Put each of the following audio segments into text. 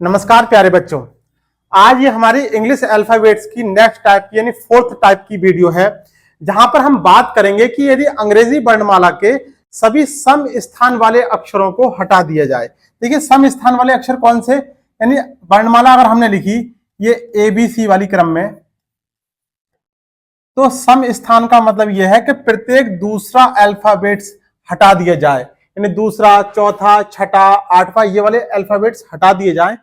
नमस्कार प्यारे बच्चों। आज ये हमारी इंग्लिश अल्फाबेट्स की नेक्स्ट टाइप यानी फोर्थ टाइप की वीडियो है, जहां पर हम बात करेंगे कि यदि अंग्रेजी वर्णमाला के सभी सम स्थान वाले अक्षरों को हटा दिया जाए। देखिए सम स्थान वाले अक्षर कौन से, यानी वर्णमाला अगर हमने लिखी ये ABC वाली क्रम में, तो सम स्थान का मतलब यह है कि प्रत्येक दूसरा अल्फाबेट्स हटा दिया जाए, यानी दूसरा, चौथा, छठा, आठवां ये वाले अल्फाबेट्स हटा दिए जाएं।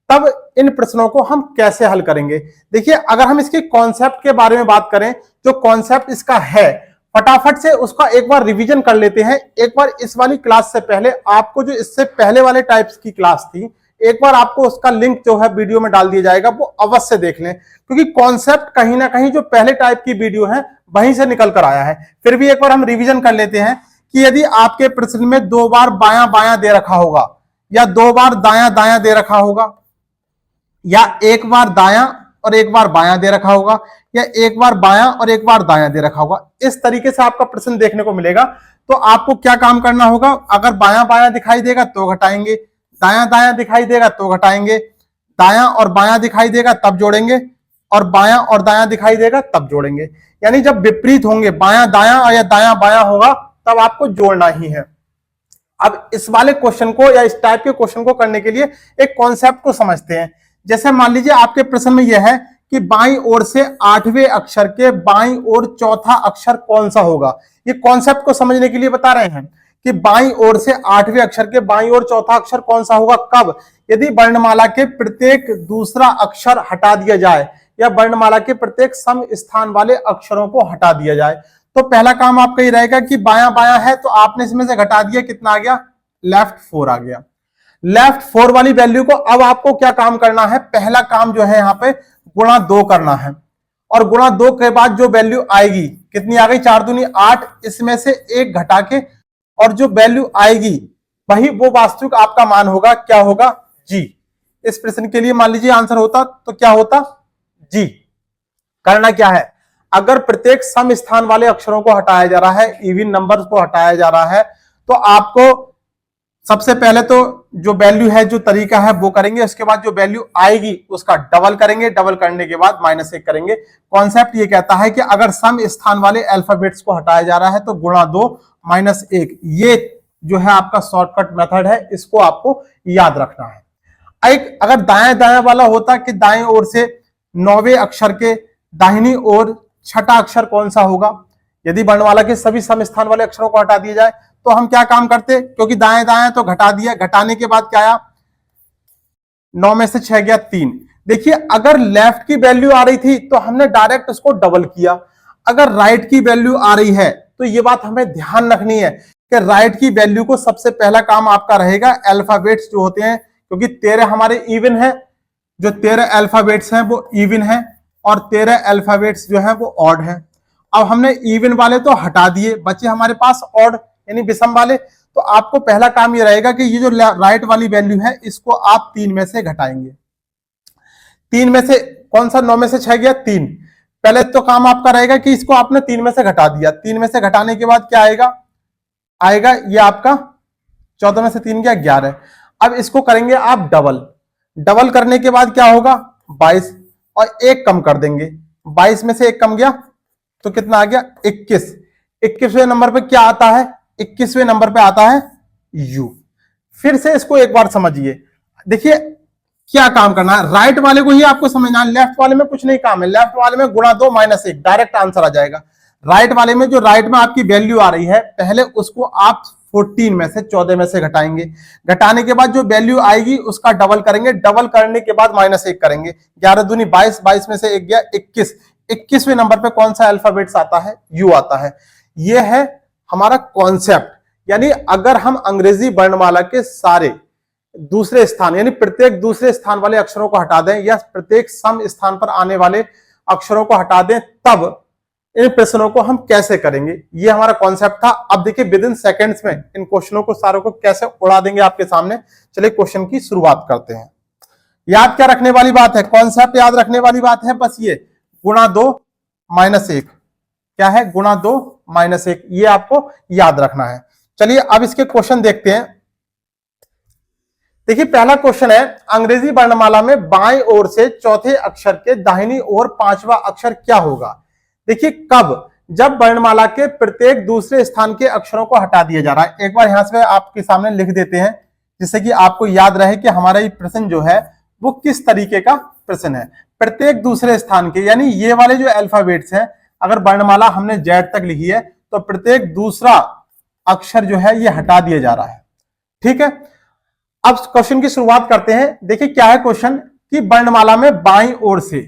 तब इन प्रश्नों को हम कैसे हल करेंगे। देखिए अगर हम इसके कॉन्सेप्ट के बारे में बात करें, जो कॉन्सेप्ट इसका है फटाफट से उसका एक बार रिवीजन कर लेते हैं। एक बार इस वाली क्लास से पहले आपको जो इससे पहले वाले टाइप्स की क्लास थी, एक बार आपको उसका लिंक जो है वीडियो में डाल दिया जाएगा, वो अवश्य देख लें, क्योंकि कॉन्सेप्ट कहीं ना कहीं जो पहले टाइप की वीडियो है वहीं से निकल कर आया है। फिर भी एक बार हम रिवीजन कर लेते हैं कि यदि आपके प्रश्न में 2 बार बायां बायां दे रखा होगा, या 2 बार दायां दायां दे रखा होगा, या 1 बार दायां और 1 बार बायां दे रखा होगा, या 1 बार बायां और 1 बार दायां दे रखा होगा, इस तरीके से आपका प्रश्न देखने को मिलेगा। तो आपको क्या काम करना होगा, अगर बायां बायां दिखाई देगा तो घटाएंगे, दायां दायां दिखाई देगा तो घटाएंगे, दायां और बायां दिखाई देगा तब जोड़ेंगे, और बायां और दायां दिखाई देगा तब जोड़ेंगे। यानी जब विपरीत होंगे, बायां दायां या दायां बायां होगा, तब आपको जोड़ना ही है। अब इस वाले क्वेश्चन को या इस टाइप के क्वेश्चन को करने के लिए एक कॉन्सेप्ट को समझते हैं। जैसे मान लीजिए आपके प्रश्न में यह है कि बाईं ओर से 8वें अक्षर के बाईं ओर चौथा अक्षर कौन सा होगा। ये कॉन्सेप्ट को समझने के लिए बता रहे हैं कि बाईं ओर से 8वें अक्षर के बाईं ओर चौथा अक्षर कौन सा होगा, कब, यदि वर्णमाला के प्रत्येक दूसरा अक्षर हटा दिया जाए या वर्णमाला के प्रत्येक सम स्थान वाले अक्षरों को हटा दिया जाए। तो पहला काम आपका ये रहेगा कि बायां बायां है तो आपने इसमें से घटा दिया, कितना आ गया, लेफ्ट 4 आ गया। लेफ्ट 4 वाली वैल्यू को अब आपको क्या काम करना है, पहला काम जो है यहां पे गुणा 2 करना है, और गुणा 2 के बाद जो वैल्यू आएगी, कितनी आ गई, 4 दूनी 8, इसमें से 1 घटा के और जो वैल्यू आएगी वही वो वास्तविक आपका मान होगा, क्या होगा, जी। इस प्रश्न के लिए मान लीजिए आंसर होता तो क्या होता, जी। करना क्या है, अगर प्रत्येक सम स्थान वाले अक्षरों को हटाया जा रहा है, इवन नंबर्स को हटाया जा रहा है, तो आपको सबसे पहले तो जो वैल्यू है, जो तरीका है वो करेंगे, उसके बाद जो वैल्यू आएगी उसका डबल करेंगे, डबल करने के बाद -1 करेंगे। कॉन्सेप्ट ये कहता है कि अगर सम स्थान वाले अल्फाबेट्स को हटाया जा रहा है तो गुणा 2 -1, ये जो है आपका शॉर्टकट मेथड है, इसको आपको याद रखना है। एक अगर दाएं दाएं वाला होता कि दाएं ओर से 9वें अक्षर के दाहिनी ओर छठा अक्षर कौन सा होगा, यदि वर्णमाला के सभी सम स्थान वाले अक्षरों को हटा दिया जाए तो हम क्या काम करते, क्योंकि दाएं दाएं तो घटा दिया, घटाने के बाद क्या आया, 9 में से 6 गया 3। देखिए अगर लेफ्ट की वैल्यू आ रही थी तो हमने डायरेक्ट उसको डबल किया, अगर राइट की वैल्यू आ रही है तो ये बात हमें ध्यान रखनी है कि राइट की वैल्यू को सबसे पहला काम आपका रहेगा अल्फाबेट्स जो होते हैं, क्योंकि 13 हमारे इवन है, जो 13 अल्फाबेट्स हैं वो इवन है, और 13 अल्फाबेट्स जो हैं वो ऑड हैं। अब हमने इवन वाले तो हटा दिए, बचे हमारे पास ऑड यानी विषम वाले। तो आपको पहला काम ये रहेगा कि ये जो राइट वाली वैल्यू है इसको आप 3 में से घटाएंगे। 3 में से कौन सा, 9 में से 6 गया 3, पहले तो काम आपका रहेगा कि इसको आपने 3 में से घटा दिया। 3 में से घटाने के बाद क्या आएगा, आएगा ये आपका 14 में से 3 गया 11। अब इसको करेंगे आप डबल, डबल करने के बाद क्या होगा 22, और 1 कम कर देंगे, 22 में से 1 कम गया तो कितना आ गया 21। 21वें नंबर पे क्या आता है, 21वें नंबर पे आता है यू। फिर से इसको एक बार समझिए, देखिए क्या काम करना है, राइट वाले को ही आपको समझना है, लेफ्ट वाले में कुछ नहीं काम है। लेफ्ट वाले में गुणा 2 -1 डायरेक्ट आंसर आ जाएगा। राइट वाले में जो राइट में आपकी वैल्यू आ रही है, पहले उसको आप 14 में से 14 में से घटाएंगे, घटाने के बाद जो वैल्यू आएगी उसका डबल करेंगे, डबल करने के बाद -1 करेंगे, 11 दूनी 22, 22 में से 1 गया 21। 21वें नंबर पे कौन सा अल्फाबेट्स आता है, यू आता है। यह है हमारा कॉन्सेप्ट। यानी अगर हम अंग्रेजी वर्णमाला के सारे दूसरे स्थान यानी प्रत्येक दूसरे स्थान वाले अक्षरों को हटा दें या प्रत्येक सम स्थान पर आने वाले अक्षरों को हटा दें, तब इन प्रश्नों को हम कैसे करेंगे, ये हमारा कॉन्सेप्ट था। अब देखिए विद इन सेकेंड्स में इन क्वेश्चनों को सारों को कैसे उड़ा देंगे आपके सामने। चलिए क्वेश्चन की शुरुआत करते हैं। याद क्या रखने वाली बात है, कॉन्सेप्ट याद रखने वाली बात है, बस ये गुणा 2 -1 क्या है, गुणा 2 -1, ये आपको याद रखना है। चलिए अब इसके क्वेश्चन देखते हैं। देखिए पहला क्वेश्चन है, अंग्रेजी वर्णमाला में बाईं ओर से चौथे अक्षर के दाहिनी ओर पांचवा अक्षर क्या होगा। देखिए कब, जब वर्णमाला के प्रत्येक दूसरे स्थान के अक्षरों को हटा दिया जा रहा है। एक बार यहां से आपके सामने लिख देते हैं जिससे कि आपको याद रहे कि हमारा ये प्रश्न जो है वो किस तरीके का प्रश्न है। प्रत्येक दूसरे स्थान के, यानी ये वाले जो अल्फाबेट्स हैं, अगर वर्णमाला हमने जेड तक लिखी है तो प्रत्येक दूसरा अक्षर जो है ये हटा दिया जा रहा है। ठीक है, अब क्वेश्चन की शुरुआत करते हैं। देखिए क्या है क्वेश्चन कि वर्णमाला में बाईं ओर से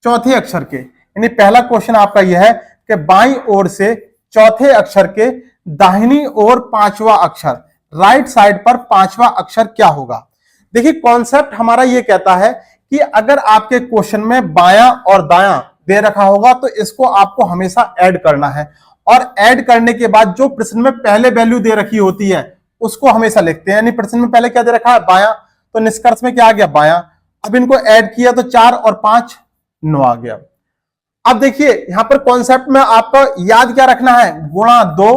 चौथे अक्षर के, यानी पहला क्वेश्चन आपका यह है कि बाईं ओर से चौथे अक्षर के दाहिनी ओर पांचवा अक्षर, राइट साइड पर पांचवा अक्षर क्या होगा। देखिए कॉन्सेप्ट हमारा यह कहता है कि अगर आपके क्वेश्चन में बायां और दायां दे रखा होगा तो इसको आपको हमेशा ऐड करना है, और ऐड करने के बाद जो प्रश्न में पहले वैल्यू दे रखी होती है उसको हमेशा लिखते हैं। यानी प्रश्न में पहले क्या दे रखा है, बायां, तो निष्कर्ष में क्या आ गया, बायां। अब इनको ऐड किया तो 4 और 5 9 आ गया। अब देखिए यहां पर कॉन्सेप्ट में आपको याद क्या रखना है, गुणा 2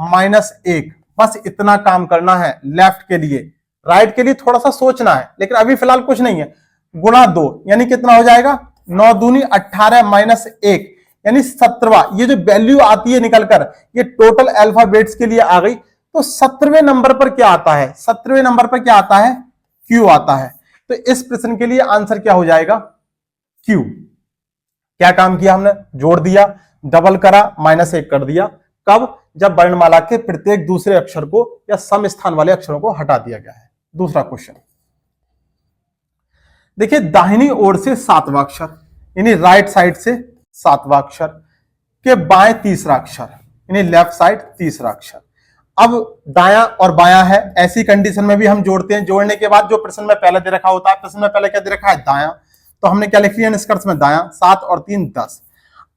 माइनस 1, बस इतना काम करना है। लेफ्ट के लिए, राइट के लिए थोड़ा सा सोचना है, लेकिन अभी फिलहाल कुछ नहीं है। गुणा 2 यानी कितना हो जाएगा, 9 दूनी 18 माइनस 1 यानी 17वां। ये जो वैल्यू आती है निकलकर, ये टोटल अल्फाबेट्स के लिए आ गई। तो 17वें नंबर पर क्या आता है, 17वें नंबर पर क्या आता है, क्यू आता है। तो इस प्रश्न के लिए आंसर क्या हो जाएगा, क्यू। क्या काम किया हमने, जोड़ दिया, डबल करा, माइनस 1 कर दिया। कब, जब वर्णमाला के प्रत्येक दूसरे अक्षर को या सम स्थान वाले अक्षरों को हटा दिया गया है। दूसरा क्वेश्चन देखिए, दाहिनी ओर से 7वां अक्षर, यानी राइट साइड से 7वां अक्षर के बाएं तीसरा अक्षर, यानी लेफ्ट साइड तीसरा अक्षर। अब दायां और बायां है, ऐसी कंडीशन में भी हम जोड़ते हैं। जोड़ने के बाद जो प्रश्न में पहले दे रखा होता है, प्रश्न में पहले क्या दे रखा है, दायां, तो हमने क्या लिख लिया निष्कर्ष में, दायां। 7 और 3 10।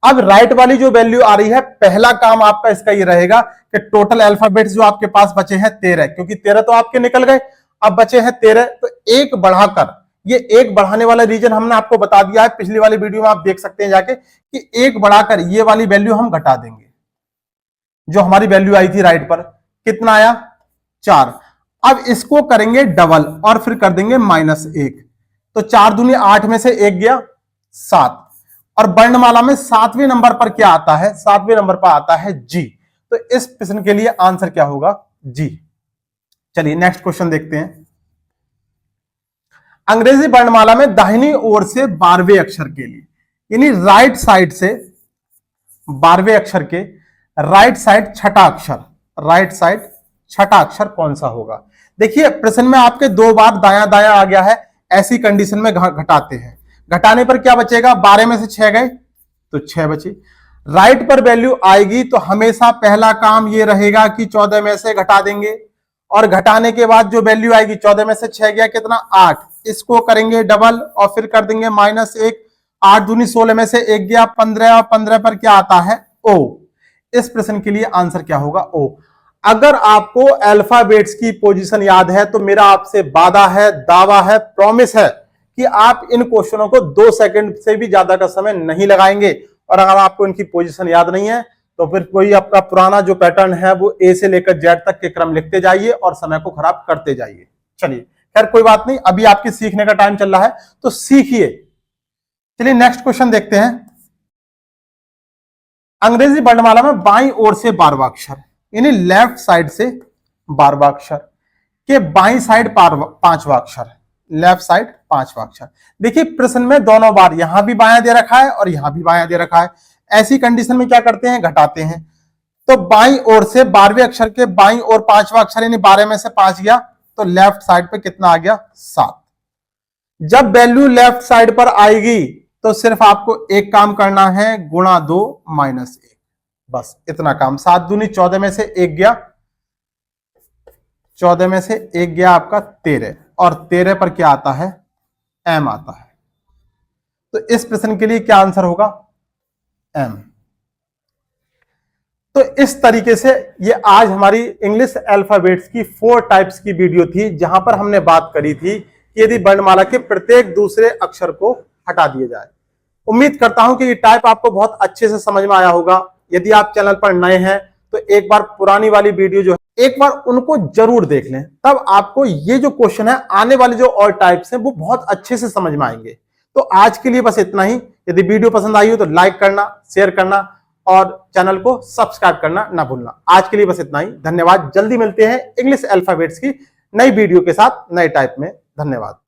अब राइट वाली जो वैल्यू आ रही है, पहला काम आपका इसका ये रहेगा कि टोटल अल्फाबेट्स जो आपके पास बचे हैं 13, क्योंकि 13 तो आपके निकल गए, अब बचे हैं 13, तो एक बढ़ाकर, ये एक बढ़ाने वाला रीजन हमने आपको बता दिया है पिछली वाली वीडियो में, आप देख सकते हैं जाके, कि एक बढ़ाकर ये वाली वैल्यू हम घटा देंगे। जो हमारी वैल्यू आई थी राइट पर, कितना आया, 4। अब इसको करेंगे डबल और फिर कर देंगे -1, तो 4 दूनी 8 में से 1 गया 7। और वर्णमाला में 7वें नंबर पर क्या आता है, 7वें नंबर पर आता है जी। तो इस प्रश्न के लिए आंसर क्या होगा, जी। चलिए नेक्स्ट क्वेश्चन देखते हैं। अंग्रेजी वर्णमाला में दाहिनी ओर से 12वें अक्षर के लिए, यानी राइट साइड से 12वें अक्षर के राइट साइड छठा अक्षर, राइट साइड छठा अक्षर कौन सा होगा। देखिए प्रश्न में आपके 2 बार दायां दायां आ गया है, ऐसी कंडीशन में घटाते हैं। घटाने पर क्या बचेगा, 12 में से 6 गए तो 6 बचे। राइट पर वैल्यू आएगी तो हमेशा पहला काम ये रहेगा कि 14 में से घटा देंगे, और घटाने के बाद जो वैल्यू आएगी, 14 में से 6 गया कितना, 8, इसको करेंगे डबल और फिर कर देंगे -1। 8 दूनी 16 में से 1 गया 15, और 15 पर क्या आता है, ओ। इस प्रश्न के लिए आंसर क्या होगा, ओ। अगर आपको अल्फाबेट्स की पोजीशन याद है तो मेरा आपसे वादा है, दावा है, प्रॉमिस है कि आप इन क्वेश्चनों को 2 सेकंड से भी ज्यादा का समय नहीं लगाएंगे। और अगर आपको इनकी पोजीशन याद नहीं है तो फिर कोई आपका पुराना जो पैटर्न है वो ए से लेकर जेड तक के क्रम लिखते जाइए और समय को खराब करते जाइए। चलिए खैर कोई बात नहीं, अभी आपके सीखने का टाइम चल रहा है तो सीखिए। चलिए नेक्स्ट क्वेश्चन देखते हैं। अंग्रेजी वर्णमाला में बाईं ओर से 12वां अक्षर, यानी लेफ्ट साइड से 12वां अक्षर के बाईं साइड 5वां अक्षर, लेफ्ट साइड 5वां अक्षर। देखिए प्रश्न में दोनों बार यहां भी बायां दे रखा है और यहां भी बायां दे रखा है। ऐसी कंडीशन में क्या करते हैं, घटाते हैं। तो बाईं ओर से 12वें अक्षर के बाईं ओर 5वां अक्षर, यानी 12 में से 5 गया तो लेफ्ट साइड पे कितना आ गया, 7। जब वैल्यू लेफ्ट साइड पर आएगी तो सिर्फ आपको एक काम करना है, गुणा 2 -1, बस इतना काम। 7 दूनी 14 में से 1 गया, 14 में से 1 गया आपका 13, और 13 पर क्या आता है, m आता है। तो इस प्रश्न के लिए क्या आंसर होगा, m। तो इस तरीके से ये आज हमारी इंग्लिश अल्फाबेट्स की 4 टाइप्स की वीडियो थी, जहां पर हमने बात करी थी कि यदि वर्णमाला के प्रत्येक दूसरे अक्षर को हटा दिया जाए। उम्मीद करता हूं कि ये टाइप आपको बहुत अच्छे से समझ में आया होगा। यदि आप चैनल पर नए हैं तो एक बार पुरानी वाली वीडियो जो एक बार उनको जरूर देख लें, तब आपको ये जो क्वेश्चन है आने वाले जो और टाइप्स हैं वो बहुत अच्छे से समझ में आएंगे। तो आज के लिए बस इतना ही। यदि वीडियो पसंद आई हो तो लाइक करना, शेयर करना और चैनल को सब्सक्राइब करना ना भूलना। आज के लिए बस इतना ही। धन्यवाद। जल्दी मिलते हैं इंग्लिश अल्फाबेट्स की नई वीडियो के साथ नए टाइप में। धन्यवाद।